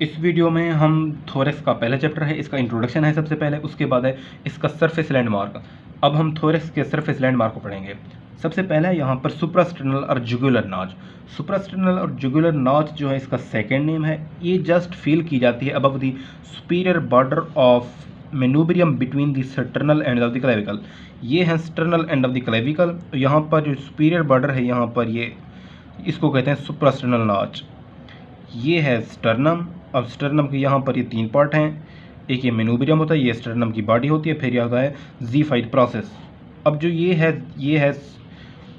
इस वीडियो में हम थोरेक्स का पहला चैप्टर है, इसका इंट्रोडक्शन है सबसे पहले, उसके बाद है इसका सरफेस लैंडमार्क। अब हम थोरेक्स के सरफेस लैंडमार्क को पढ़ेंगे। सबसे पहला है यहाँ पर सुप्रास्टर्नल और जुगुलर नॉच। सुप्रास्टर्नल और जुगुलर नॉच जो है इसका सेकेंड नेम है। ये जस्ट फील की जाती है above the superior border of manubrium between the sternal end of the clavicle. ये है sternal end of the clavicle. यहाँ पर जो सुपीरियर बॉर्डर है यहाँ पर ये इसको कहते हैं सुप्रास्टर्नल नॉच। ये है स्टर्नम। अब स्टर्नम के यहाँ पर ये तीन पार्ट हैं, एक ये मेनूब्रियम होता है, ये स्टर्नम की बॉडी होती है, फिर यह होता है ज़ीफाइड प्रोसेस। अब जो ये है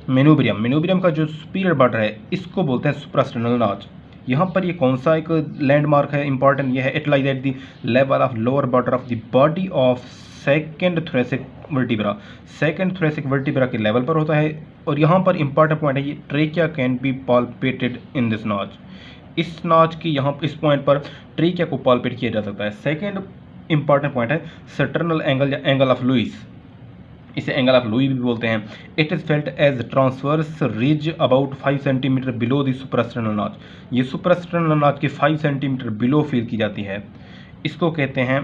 मेनूब्रियम। मेनूब्रियम का जो सुपीरियर बॉर्डर है इसको बोलते हैं सुप्रास्टर्नल नॉच। यहाँ पर ये कौन सा एक लैंडमार्क है इंपॉर्टेंट, ये है it lies at the level of lower border of the body of second thoracic vertebra. Second thoracic vertebra के लेवल पर होता है। और यहाँ पर इंपॉर्टेंट पॉइंट है, ये trachea can be पाल्पेटेड in this notch. इस नॉच की यहाँ इस पॉइंट पर ट्रेकिया को पाल्पेट किया जा सकता है। सेकेंड इंपॉर्टेंट पॉइंट है सटर्नल एंगल या एंगल ऑफ लुइस। इसे एंगल ऑफ लुई भी बोलते हैं। It is felt as transverse ridge about 5 centimetre below the suprasternal notch. ये सुप्रास्टर्नल नॉच के 5 सेंटीमीटर बिलो फील की जाती है। इसको कहते हैं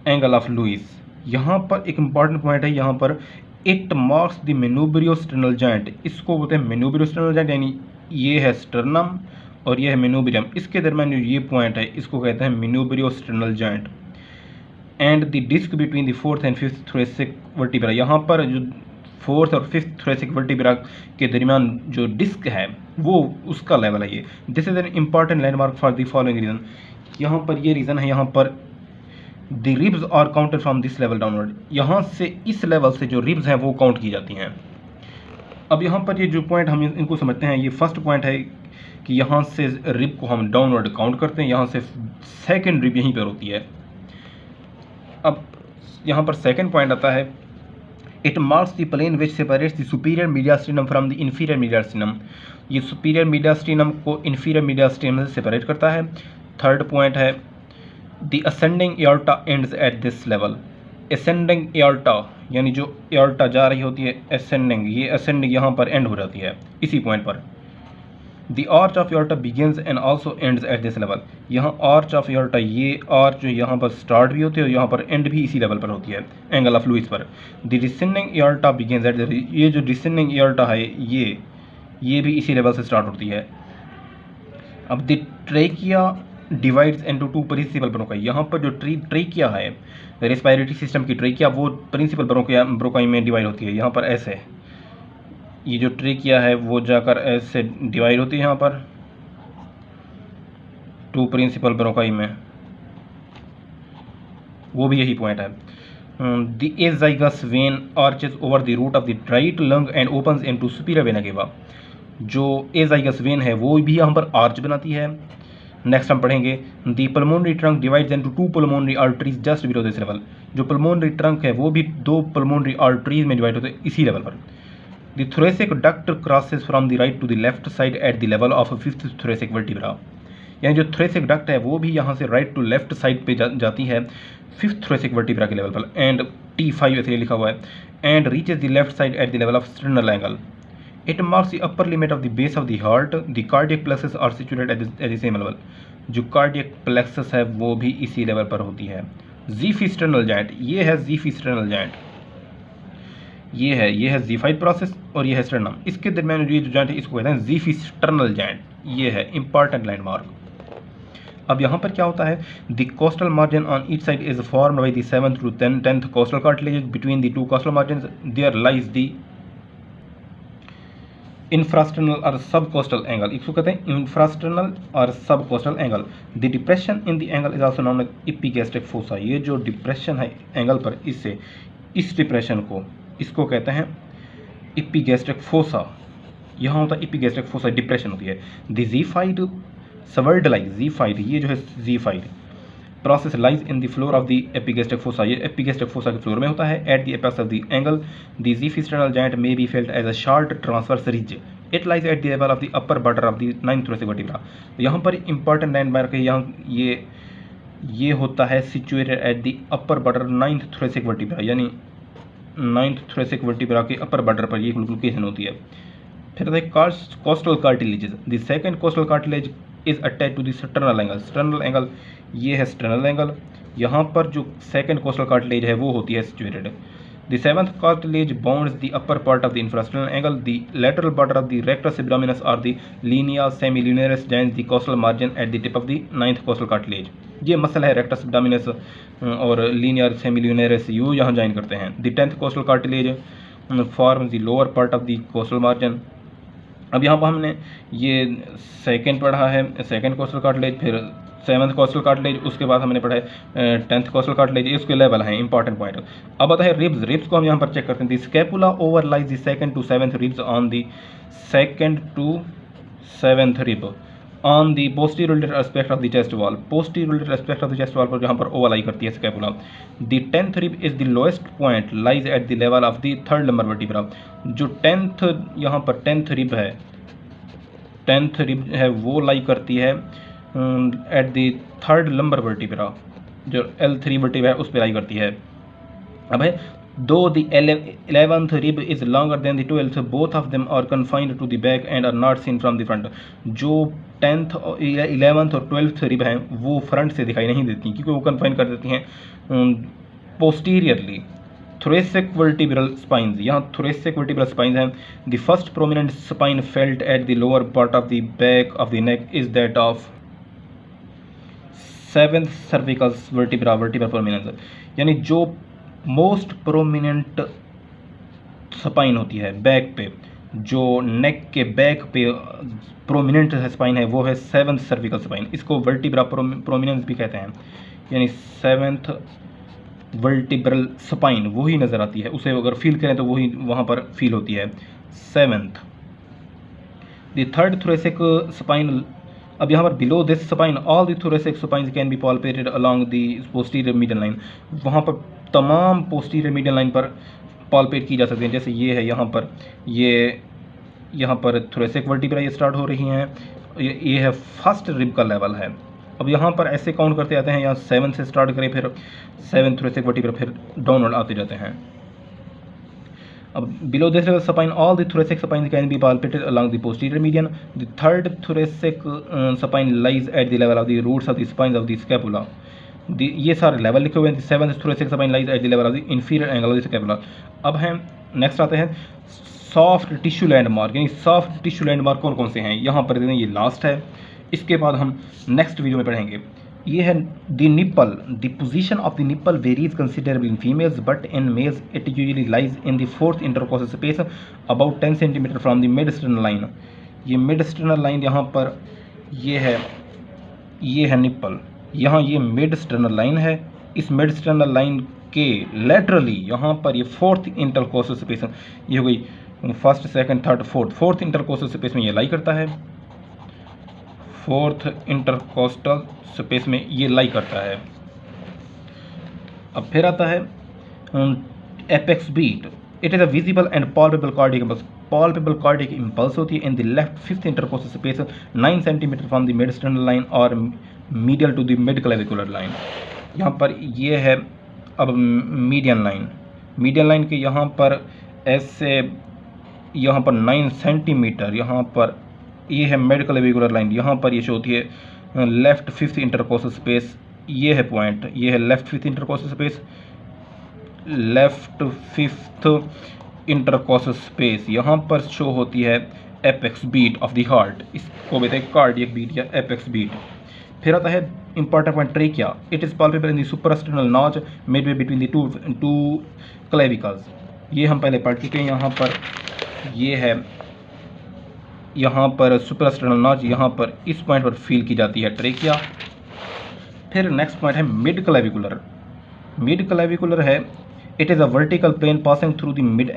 एंगल ऑफ लुइस। यहाँ पर एक इंपॉर्टेंट पॉइंट है, यहाँ पर इट मार्क्स द मेनूब्रियोस्टर्नल जॉइंट। इसको बोलते हैं मेनूब्रियोस्टर्नल जॉइंट, यानी ये है स्टर्नम और ये है मेनूब्रियम। इसके दरमियान जो ये पॉइंट है इसको कहते हैं manubriosternal joint. And the disc between the fourth and fifth thoracic vertebra. यहाँ पर जो फोर्थ और फिफ्थ थोरेसिक वर्टिब्रा के दरमियान जो डिस्क है वो उसका लेवल है ये। This is an important landmark for the following region. यहाँ पर ये रीज़न है, यहाँ पर the ribs are counted from this level downward. यहाँ से इस लेवल से जो रिब्स हैं वो काउंट की जाती हैं। अब यहाँ पर ये जो पॉइंट हम इनको समझते हैं, ये फर्स्ट पॉइंट है कि यहाँ से रिब को हम डाउनवर्ड काउंट करते हैं, यहाँ से सेकेंड रिब यहीं पर होती है। अब यहाँ पर सेकेंड पॉइंट आता है, it marks the plane which separates the superior mediastinum from the inferior mediastinum. ये सुपीरियर मीडियास्टिनम को इन्फीरियर मीडियास्टिनम से सेपरेट करता है। थर्ड पॉइंट है the ascending aorta ends at this level. Ascending aorta यानी जो एओर्टा जा रही होती है असेंडिंग, ये असेंडिंग यहाँ पर एंड हो जाती है इसी पॉइंट पर। The arch of aorta begins and also ends at this level. यहाँ आर्च ऑफ एओर्टा, ये आर्च जो यहाँ पर स्टार्ट भी होती है और यहाँ पर एंड भी इसी लेवल पर होती है एंगल ऑफ लुइस पर। The descending aorta begins at the, ये जो डिसेंडिंग एओर्टा है ये भी इसी लेवल से स्टार्ट होती है। अब the trachea divides into two principal bronchi. यहाँ पर जो ट्रेकिया है रेस्पिरेटरी सिस्टम की ट्रेकिया वो प्रिंसिपल ब्रोंकाई में डिवाइड होती है। यहाँ पर ऐसे ये जो ट्रेकिया है वो जाकर ऐसे डिवाइड होती है यहाँ पर टू प्रिंसिपल ब्रोंकाई में, वो भी यही पॉइंट है। The azygos vein arches over the root of the right lung and opens into superior vena cava. जो एज़ाइगस वेन है वो भी यहाँ पर आर्च बनाती है। नेक्स्ट हम पढ़ेंगे the pulmonary trunk divides into two pulmonary arteries just below this level. जो पल्मोनरी ट्रंक है वो भी दो पल्मोनरी आर्टरीज में डिवाइड होते हैं इसी लेवल पर। The thoracic duct crosses from the right to the left side at the level of fifth thoracic vertebra. यानी जो थोरेसिक डक्ट है वो भी यहाँ से राइट टू लेफ्ट साइड पे जाती है फिफ्थ थोरेसिक वर्टिब्रा के लेवल पर। एंड T5 ऐसे लिखा हुआ है। And reaches the left side at the level of sternal angle. It marks the upper limit of the base of the heart. The cardiac plexus are situated at the same level. जो cardiac plexus है वो भी इसी level पर होती है। ज़ीफिस्टर्नल joint, ये है ज़ीफिस्टर्नल जॉइंट, ये है ज़ीफाइड प्रोसेस और ये है स्टर्नम। इसके दरमियान जो जॉइंट है इसको कहते हैं ज़ीफिस्टर्नल जॉइंट। ये है इंपॉर्टेंट लैंडमार्क। अब यहाँ पर क्या होता है, the costal margin on each side is formed by the 7th to 10th costal cartilage. Between the two costal margins there lies the infrasternal और सब कोस्टल एंगल। इसको कहते हैं इंफ्रास्टर्नल और subcostal angle. The depression in the angle is also known as epigastric fossa. ये जो depression है angle पर इस डिप्रेशन को इसको कहते हैं एपिगैस्ट्रिक फोसा। यहाँ होता है एपिगैस्ट्रिक फोसा, डिप्रेशन होती है। द ज़ीफाइड सवर्डलाइज, ज़ीफाइड ये जो है xiphoid process lies in the floor of the epigastric fossa. ये एपिगैस्ट्रिक फोसा के फ्लोर में होता है। At the apex of the angle the xiphisternal joint may be felt as a short transverse ridge. It lies at the level of the upper border of the 9th thoracic vertebra. यहाँ पर important landmark है, यहाँ ये होता है situated at the upper border 9th thoracic vertebra, यानी 9th thoracic vertebra के upper border पर ये लोकेशन होती है। फिर costal cartilages. The second costal cartilage is attach to the sternal angle. Sternal angle ये है स्टर्नल एंगल, यहाँ पर जो सेकंड कोस्टल कार्टिलेज है वो होती है situated. The seventh cartilage bounds the upper part of the infrasternal angle. The lateral border of the rectus abdominis or the linea semilunaris joins the costal margin at the tip of the ninth costal cartilage. ये muscle है rectus abdominis और linea semilunaris you यहाँ join करते हैं। The tenth costal cartilage forms the lower part of the costal margin. अब यहाँ पर हमने ये सेकेंड पढ़ा है, सेकेंड कोस्टल कार्टिलेज, फिर सेवन्थ कोस्टल कार्टिलेज, उसके बाद हमने पढ़ा है टेंथ कोस्टल कार्टिलेज, इसके लेवल हैं इंपॉर्टेंट पॉइंट। अब आता है रिब्स। रिब्स को हम यहाँ पर चेक करते हैं। The scapula overlies the second to seventh ribs on the second to seventh rib on the posterior aspect of the chest wall. Posterior aspect of the chest wall पर जहाँ पर overlie करती है scapula. The tenth rib is the lowest point lies at the level of the third lumbar vertebra. जो tenth यहाँ पर tenth rib है वो लाई करती है at the third lumbar vertebra, जो L3 वर्टिब्रा है उस पर लाई करती है। अब है दो the 11th rib is longer than the 12th, both of them are confined to the back and are not seen from the front. जो 10th 11th और 12th रिब हैं वो फ्रंट से दिखाई नहीं देती क्योंकि वो कन्फाइन कर देती हैं पोस्टीरियरली। thoracic vertebral spines, यहाँ thoracic vertebral spines हैं। The first prominent spine felt at the lower part of the back of the neck is that of seventh cervical vertebra, vertebral prominence, यानी जो most prominent spine होती है back पे, जो नेक के back पे prominent spine है वो है सेवन्थ सर्विकल स्पाइन। इसको वर्टिब्रा प्रोमिनेंस भी कहते हैं, यानी सेवन्थ वर्टिब्रल स्पाइन वही नज़र आती है, उसे अगर फील करें तो वही वहाँ पर फील होती है seventh. The third thoracic spine, अब यहाँ पर below this spine all the thoracic spines can be palpated along the posterior median line. वहाँ पर तमाम पोस्टीरियर मीडियन लाइन पर पॉल्पेट की जा सकती है। जैसे ये है यहाँ पर, ये यहाँ पर थोरेसिक वर्टिब्रा ये स्टार्ट हो रही हैं, ये है फर्स्ट रिब का लेवल है। अब यहाँ पर ऐसे काउंट करते आते हैं, यहाँ 7 से स्टार्ट करें, फिर 7 थोरेसिक वर्टिब्रा, फिर डाउनवर्ड आते जाते हैं। अब below this spine all the thoracic spines can be palpated along the posterior median. The third thoracic spine lies at the level of the roots of the spines of the scapula. ये सारे level लिखे हुए हैं। Seventh thoracic spine lies at the level of the inferior angle of the scapula. अब हैं next आते हैं soft tissue landmark, यानी सॉफ्ट टिश्यू लैंडमार्क कौन कौन से हैं यहाँ पर ये लास्ट है, इसके बाद हम नेक्स्ट वीडियो में पढ़ेंगे। ये है the nipple. The position of the nipple varies considerably in females but in males it usually lies in the fourth intercostal space about 10 centimetre from the mid sternal line. ये mid sternal line यहाँ पर ये है nipple, यहाँ ये mid sternal line है। इस mid sternal line के लेटरली यहाँ पर ये फोर्थ इंटरकोस्टल स्पेस, ये हो गई first second third fourth intercostal space में ये लाई करता है, फोर्थ इंटरकोस्टल स्पेस में ये लाई करता है। अब फिर आता है apex beat. It is a visible and palpable cardiac impulse. Palpable cardiac impulse होती है in the left fifth intercostal space 9 centimetre from the mid sternal line और medial to the mid clavicular line. यहाँ पर ये है अब median line के यहाँ पर ऐसे यहाँ पर 9 सेंटीमीटर, यहाँ पर ये है मिड क्लेविकुलर लाइन, यहाँ पर ये शो होती है लेफ्ट फिफ्थ इंटरकोस्टल स्पेस। ये है पॉइंट, ये है left fifth intercostal space, left fifth intercostal space. यहाँ पर शो होती है apex beat of the heart, इसको कहते हैं कार्डियक बीट या एपेक्स बीट। फिर आता है important point trachea. It is palpable in the suprasternal notch midway between the two clavicles. ये हम पहले पढ़ चुके हैं। यहाँ पर ये है, यहाँ पर सुपरास्टर्नल नॉच, यहाँ पर इस पॉइंट पर फील की जाती है ट्रेकिया। फिर नेक्स्ट पॉइंट है मिड क्लेविकुलर है। It is a vertical plane passing through the mid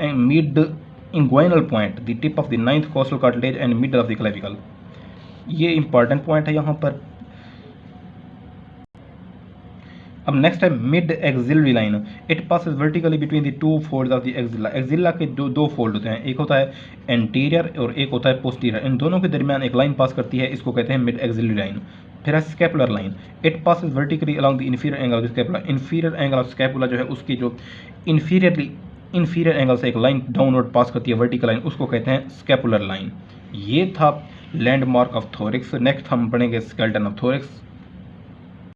inguinal point, the tip of the 9th costal cartilage and middle of the clavicle. ये इंपॉर्टेंट पॉइंट है यहाँ पर। अब नेक्स्ट है mid axillary line. It passes vertically between the two folds of the axilla. Axilla के दो fold होते हैं, एक होता है एंटीरियर और एक होता है पोस्टीरियर। इन दोनों के दरमियान एक लाइन पास करती है, इसको कहते हैं मिड एक्सिलरी लाइन। फिर है scapular line. It passes vertically along the inferior angle of the scapula. Inferior angle of scapula जो है उसकी जो इंफीरियर एंगल से एक लाइन डाउनवर्ड पास करती है वर्टिकल लाइन, उसको कहते हैं स्कैपुलर लाइन। ये था लैंडमार्क ऑफ थोरिक्स। नेक्स्ट हम पढ़ेंगे स्केलेटन ऑफ थोरिक्स।